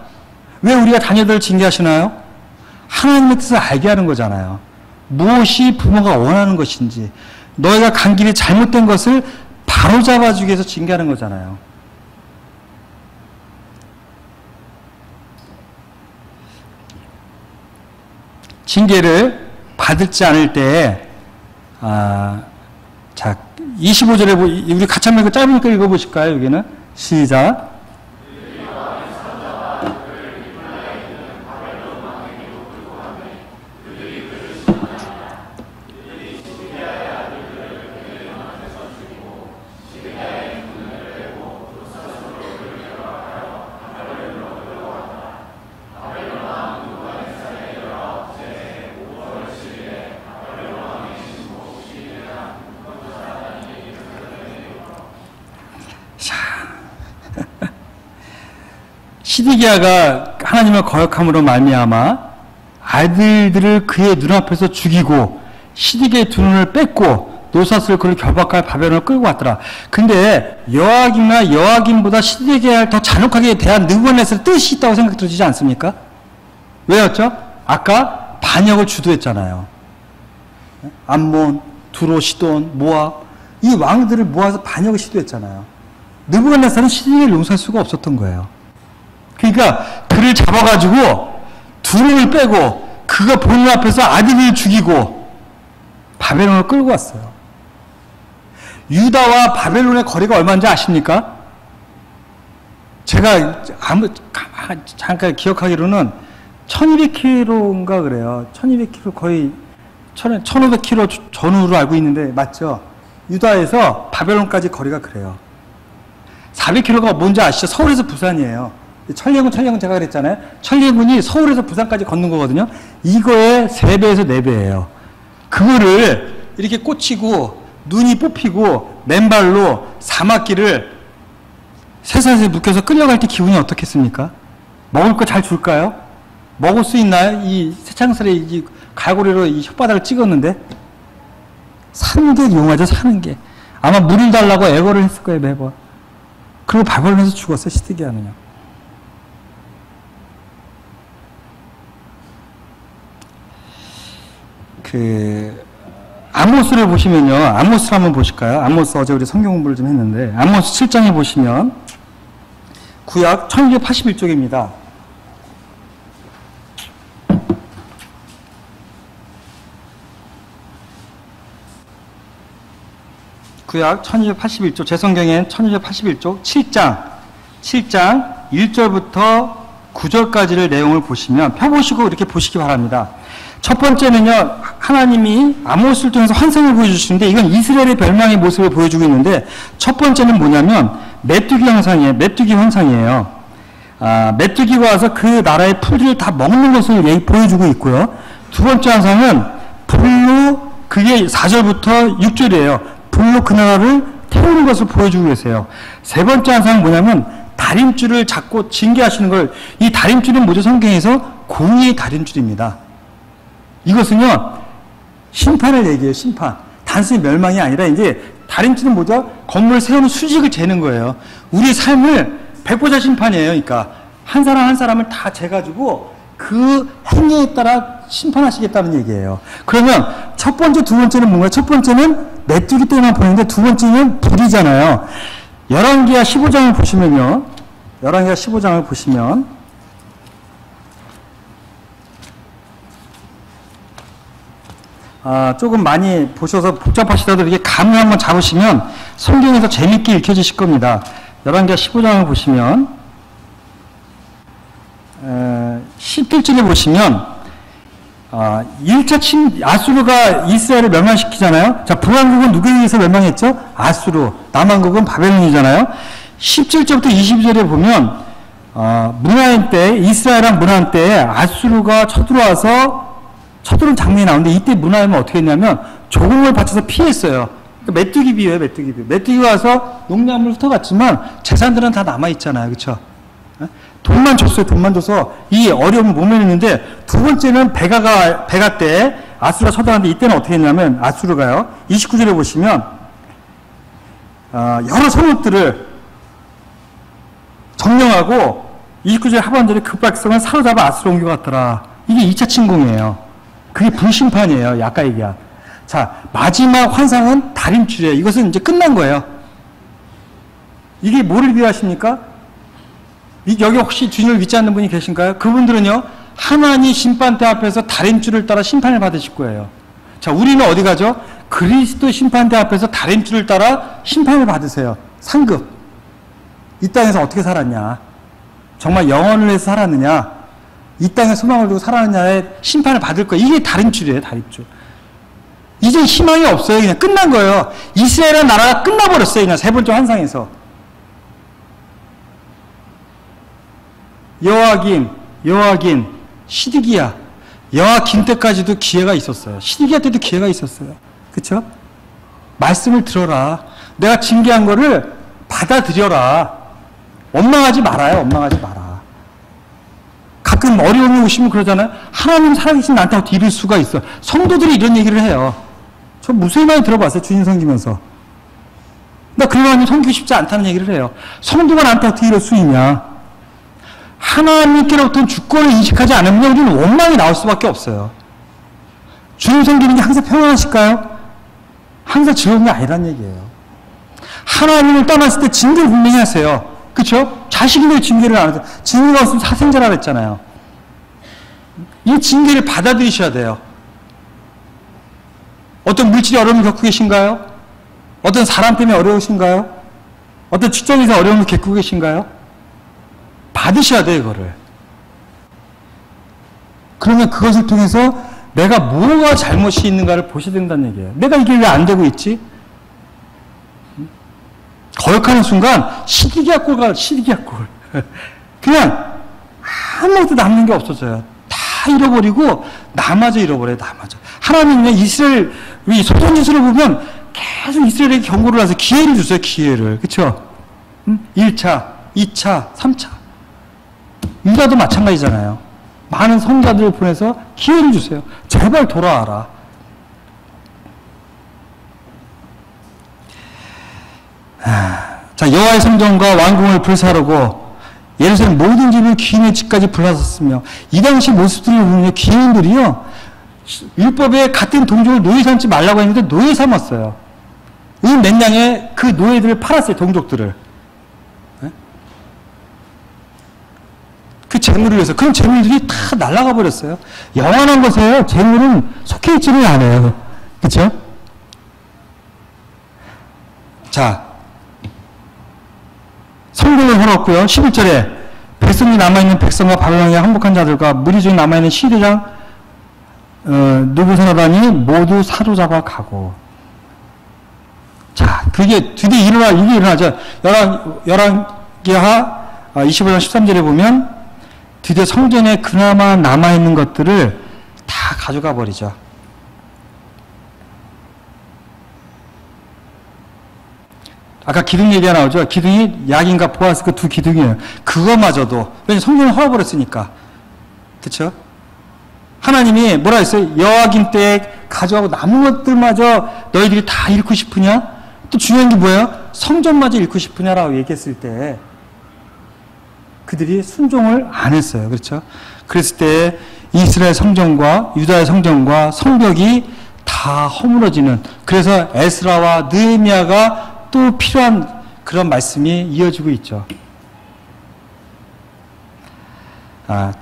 Speaker 1: 왜 우리가 자녀들을 징계하시나요? 하나님의 뜻을 알게 하는 거잖아요. 무엇이 부모가 원하는 것인지, 너희가 간 길이 잘못된 것을 바로잡아주기 위해서 징계하는 거잖아요. 징계를 받을지 않을 때에, 자, 25절에, 우리 같이 한번 짧으니까 읽어보실까요? 여기는. 시작. 시드기야가 하나님을 거역함으로 말미암아 아들들을 그의 눈앞에서 죽이고 시드기야의 두 눈을 뺐고 노사스를 그를 결박할 바벨론을 끌고 왔더라. 근데 여호야김보다 시드기야를 더 잔혹하게 대한 느부갓네살의 뜻이 있다고 생각 들어지지 않습니까? 왜였죠? 아까 반역을 주도했잖아요. 암몬, 두로, 시돈, 모압 이 왕들을 모아서 반역을 시도했잖아요. 느부갓네살은 시드기야를 용서할 수가 없었던 거예요. 그러니까 그를 잡아가지고 두 눈을 빼고 그가 보는 앞에서 아들을 죽이고 바벨론을 끌고 왔어요. 유다와 바벨론의 거리가 얼마인지 아십니까? 제가 잠깐 기억하기로는 1200km인가 그래요. 1200km 거의 1500km 전후로 알고 있는데 맞죠? 유다에서 바벨론까지 거리가 그래요. 400km가 뭔지 아시죠? 서울에서 부산이에요. 천리행군 제가 그랬잖아요. 천리행군이 서울에서 부산까지 걷는 거거든요. 이거의 3배에서 4배예요. 그거를 이렇게 꽂히고 눈이 뽑히고 맨발로 사막길을 쇠사슬에 묶여서 끌려갈 때 기분이 어떻겠습니까? 먹을 거 잘 줄까요? 먹을 수 있나요? 이 새창살에 이 갈고리로 이 혓바닥을 찍었는데 사는 게 용하죠. 사는 게 아마 물을 달라고 애걸을 했을 거예요. 매번. 그리고 바벨론에서 죽었어요. 시드기야는요. 아모스를 보시면요. 아모스를 한번 보실까요? 아모스 어제 우리 성경 공부를 좀 했는데 아모스 7장에 보시면 구약 1281쪽입니다. 구약 1281쪽 제 성경엔 1281쪽 7장 1절부터 9절까지를 내용을 보시면 펴보시고 이렇게 보시기 바랍니다. 첫 번째는요, 하나님이 아모스를 통해서 환상을 보여주시는데 이건 이스라엘의 멸망의 모습을 보여주고 있는데 첫 번째는 뭐냐면 메뚜기 환상이에요. 메뚜기가 와서 그 나라의 풀들을 다 먹는 것을 보여주고 있고요. 두 번째 환상은 불로 그게 4절부터 6절이에요. 불로 그 나라를 태우는 것을 보여주고 계세요. 세 번째 환상은 뭐냐면 다림줄을 잡고 징계하시는 걸, 이 다림줄은 뭐죠? 성경에서 공의의 다림줄입니다. 이것은요, 심판을 얘기해요, 심판. 단순히 멸망이 아니라 이제 다림줄은 뭐죠? 건물 세우는 수직을 재는 거예요. 우리 삶을 백보자 심판이에요. 그러니까 한 사람 한 사람을 다 재가지고 그 행위에 따라 심판하시겠다는 얘기예요. 그러면 첫 번째, 두 번째는 뭔가요? 첫 번째는 메뚜기 때만 보이는데 두 번째는 불이잖아요. 열왕기하 15장을 보시면요. 열왕기하 15장을 보시면 조금 많이 보셔서 복잡하시더라도 이렇게 감을 한번 잡으시면 성경에서 재밌게 읽혀지실 겁니다. 열왕기하 15장을 보시면 11절에 보시면 1차 아수르가 이스라엘을 멸망시키잖아요. 자, 북왕국은 누구에 의해서 멸망했죠? 아수르. 남왕국은 바벨론이잖아요. 17절부터 22절에 보면 문하인 때, 이스라엘랑 문하인 때 아수르가 쳐들어온 장면이 나오는데 이때 문하인은 어떻게 했냐면 조공을 바쳐서 피했어요. 그러니까 메뚜기 비유예요, 메뚜기 비유. 메뚜기가 와서 농작물을 흩어갔지만 재산들은 다 남아있잖아요. 그렇죠? 돈만 줬어요. 돈만 줘서 이 어려움을 못 면했는데 두 번째는 베가 때 아수르가 쳐들어갔는데 이때는 어떻게 했냐면 아수르가요. 29절에 보시면 여러 성읍들을 점령하고 29절 하반절에 그 백성을 사로잡아 아수르로 옮겨갔더라. 이게 2차 침공이에요. 그게 불심판이에요. 아까 얘기한. 자, 마지막 환상은 다림줄이에요. 이것은 이제 끝난 거예요. 이게 뭐를 비유하십니까? 여기 혹시 주님을 믿지 않는 분이 계신가요? 그분들은요, 하나님 심판대 앞에서 다림줄을 따라 심판을 받으실 거예요. 자, 우리는 어디 가죠? 그리스도 심판대 앞에서 다림줄을 따라 심판을 받으세요. 상급. 이 땅에서 어떻게 살았냐? 정말 영혼을 위해서 살았느냐? 이 땅에 소망을 두고 살았느냐에 심판을 받을 거예요. 이게 다림줄이에요, 다림줄. 이제 희망이 없어요. 그냥 끝난 거예요. 이스라엘의 나라가 끝나버렸어요. 그냥 세 번째 환상에서. 여호야긴, 시드기야. 여호야긴 때까지도 기회가 있었어요. 시드기야 때도 기회가 있었어요. 그쵸? 말씀을 들어라. 내가 징계한 거를 받아들여라. 원망하지 말아요. 원망하지 마라. 가끔 어려움이 오시면 그러잖아요. 하나님 살아계신 나한테 어떻게 이럴 수가 있어. 성도들이 이런 얘기를 해요. 저 무수히 많이 들어봤어요. 주인 섬기면서. 나 그런 하나님 섬기고 싶지 않다는 얘기를 해요. 성도가 나한테 어떻게 이럴 수 있냐. 하나님께로부터 주권을 인식하지 않으면 우리는 원망이 나올 수밖에 없어요. 주님 섬기는 게 항상 평안하실까요? 항상 즐거운 게 아니란 얘기예요. 하나님을 떠났을 때 징계를 분명히 하세요. 그렇죠? 자식인데 징계를 안 하세요. 징계가 없으면 사생자라 그랬잖아요. 이 징계를 받아들이셔야 돼요. 어떤 물질이 어려움을 겪고 계신가요? 어떤 사람 때문에 어려우신가요? 어떤 직장에서 어려움을 겪고 계신가요? 받으셔야 돼요, 이거를. 그러면 그것을 통해서 내가 뭐가 잘못이 있는가를 보셔야 된다는 얘기예요. 내가 이게 왜 안 되고 있지? 거역하는 순간 시디기약 꼴. 그냥 아무것도 남는 게 없어져요. 다 잃어버리고 나마저 잃어버려요. 나마저. 하나님은 이스라엘 우리 소선지서를 보면 계속 이스라엘에게 경고를 해서 기회를 주세요. 기회를. 그렇죠? 1차, 2차, 3차. 유다도 마찬가지잖아요. 많은 선자들을 보내서 기회를 주세요. 제발 돌아와라. 자, 여호와의 성전과 왕궁을 불사르고 예루살렘 모든 집을 귀인의 집까지 불러섰으며, 이 당시 모습들을 보면 귀인들이요 율법에 같은 동족을 노예 삼지 말라고 했는데 노예 삼았어요. 몇 양의 그 노예들을 팔았어요. 동족들을. 그 재물을 위해서. 그런 재물들이 다 날아가 버렸어요. 영원한 것에 재물은 속해 있지는 않아요. 그렇죠? 자, 성공을 해놓고요. 11절에 백성이 남아있는 백성과 바벨론에 항복한 자들과 무리 중에 남아있는 시대장 느부갓네살이 모두 사로잡아 가고. 자, 그게 드디어 이게 일어나죠. 열왕기하 25장 13절에 보면 드디어 성전에 그나마 남아있는 것들을 다 가져가 버리죠. 아까 기둥 얘기가 나오죠. 기둥이 약인가 보아스 그 두 기둥이에요. 그거마저도. 왜냐면 성전을 헐어버렸으니까. 그쵸? 하나님이 뭐라 했어요? 여호와김 때 가져가고 남은 것들마저 너희들이 다 잃고 싶으냐? 또 중요한 게 뭐예요? 성전마저 잃고 싶으냐라고 얘기했을 때 그들이 순종을 안 했어요. 그렇죠? 그랬을 때 이스라엘 성전과 유다의 성전과 성벽이 다 허물어지는, 그래서 에스라와 느헤미야가 또 필요한 그런 말씀이 이어지고 있죠.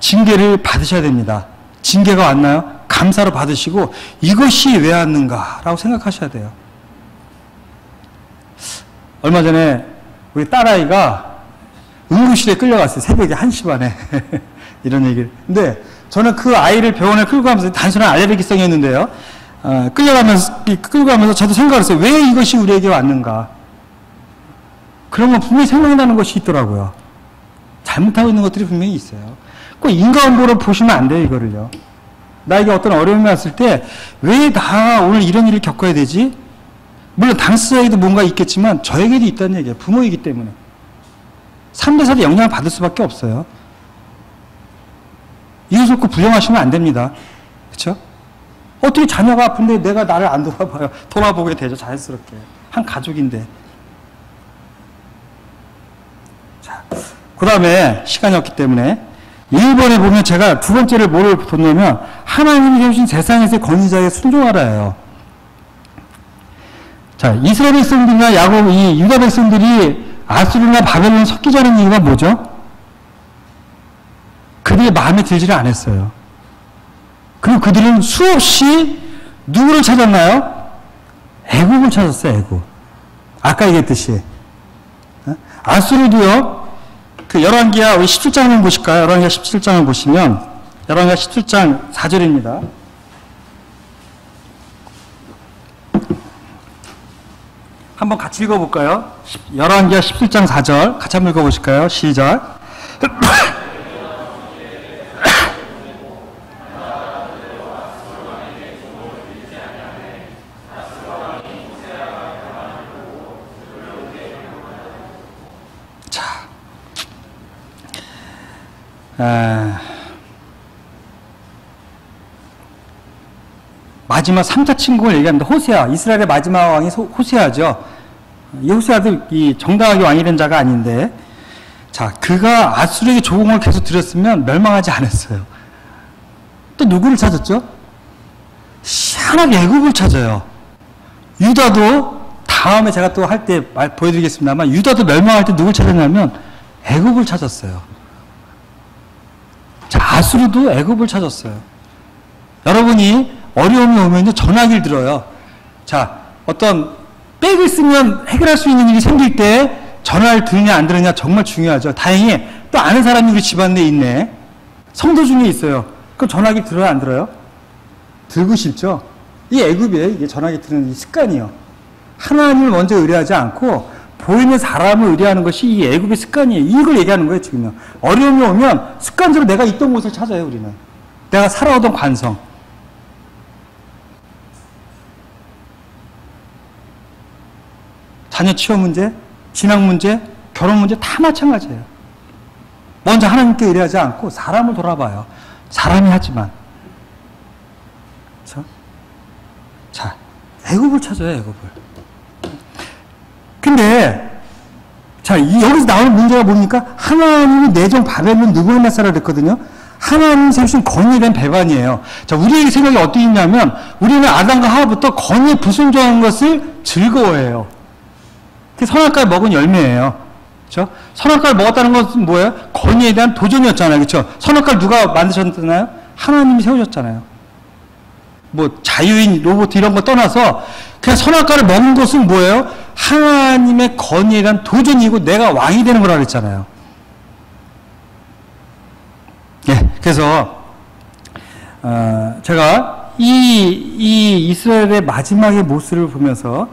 Speaker 1: 징계를 받으셔야 됩니다. 징계가 왔나요? 감사로 받으시고 이것이 왜 왔는가라고 생각하셔야 돼요. 얼마 전에 우리 딸아이가 응급실에 끌려갔어요. 새벽에 1시 반에. 이런 얘기를. 근데 저는 그 아이를 병원에 끌고 가면서 단순한 알레르기성이었는데요. 끌고 가면서 저도 생각을 했어요. 왜 이것이 우리에게 왔는가? 그런 건 분명히 생각나는 것이 있더라고요. 잘못하고 있는 것들이 분명히 있어요. 꼭 인과응보로 보시면 안 돼요, 이거를요. 나에게 어떤 어려움이 왔을 때, 왜 나 오늘 이런 일을 겪어야 되지? 물론 당사자에게도 뭔가 있겠지만, 저에게도 있다는 얘기예요. 부모이기 때문에. 3대 4대 영향을 받을 수밖에 없어요. 이웃을 꼭 부정하시면 안 됩니다. 그렇죠? 어떻게 자녀가 아픈데 내가 나를 안 돌아봐요. 돌아보게 되죠, 자연스럽게. 한 가족인데. 자, 그 다음에 시간이 없기 때문에 1번에 보면 제가 두 번째를 뭐를 뒀냐면 하나님이 세우신 세상에서의 권위자에 순종하라예요. 자, 이스라엘 백성들이나 이 유다 백성들이 아수르나 바벨론에 섞이자는 이유가 뭐죠? 그들의 마음에 들지를 않았어요. 그리고 그들은 수없이 누구를 찾았나요? 애국을 찾았어요, 애국. 아까 얘기했듯이. 아수르도요, 그 열왕기하 우리 17장을 보실까요? 열왕기하 17장을 보시면, 열왕기하 17장 4절입니다. 한번 같이 읽어볼까요? 열왕기하 17장 4절 같이 한번 읽어보실까요? 시작. 자, 마지막 3차 침공을 얘기합니다. 호세아, 이스라엘의 마지막 왕이 호세아죠. 이 호세아도 이 정당하게 왕이 된 자가 아닌데, 자, 그가 아수르에게 조공을 계속 드렸으면 멸망하지 않았어요. 또 누구를 찾았죠? 희한하게 애굽을 찾아요. 유다도 다음에 제가 또 할 때 보여드리겠습니다만, 유다도 멸망할 때 누굴 찾았냐면 애굽을 찾았어요. 자, 아수르도 애굽을 찾았어요. 여러분이 어려움이 오면요, 전화기를 들어요. 자, 어떤 백을 쓰면 해결할 수 있는 일이 생길 때 전화를 들으냐 안 들으냐 정말 중요하죠. 다행히 또 아는 사람이 우리 집안 내에 있네. 성도 중에 있어요. 그럼 전화기 들어요, 안 들어요? 들고 싶죠? 이 애굽에 이게 전화기 들는 이 습관이요. 하나님을 먼저 의뢰하지 않고 보이는 사람을 의뢰하는 것이 이 애굽의 습관이에요. 이걸 얘기하는 거예요, 지금요. 어려움이 오면 습관적으로 내가 있던 곳을 찾아요, 우리는. 내가 살아오던 관성. 자녀 취업 문제, 진학 문제, 결혼 문제 다 마찬가지예요. 먼저 하나님께 의뢰하지 않고 사람을 돌아봐요. 사람이 하지만. 그렇죠? 자, 애굽을 찾아요, 애굽을. 근데 자, 여기서 나오는 문제가 뭡니까? 하나님이 내정 바벨론 느부갓네살을 했거든요. 하나님 세우신 건의에 대한 배반이에요. 자, 우리의 생각이 어떻게 있냐면 우리는 아담과 하와부터 건의에 불순종하는 것을 즐거워해요. 그게 선악과를 먹은 열매예요. 그렇죠? 선악과를 먹었다는 것은 뭐예요? 건의에 대한 도전이었잖아요. 그렇죠? 선악과를 누가 만드셨나요? 하나님이 세우셨잖아요. 뭐 자유인, 로봇 이런 거 떠나서 그냥 선악과를 먹은 것은 뭐예요? 하나님의 건의에 대한 도전이고 내가 왕이 되는 거라 그랬잖아요. 예, 그래서 제가 이 이스라엘의 마지막의 모습을 보면서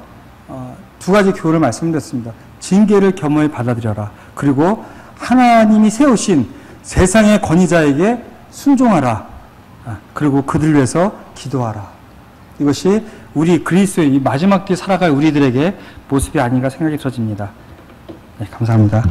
Speaker 1: 두 가지 교훈을 말씀드렸습니다. 징계를 겸허히 받아들여라. 그리고 하나님이 세우신 세상의 권위자에게 순종하라. 그리고 그들 위해서 기도하라. 이것이 우리 그리스도인이 마지막 때에 살아갈 우리들에게 모습이 아닌가 생각이 들어집니다. 네, 감사합니다.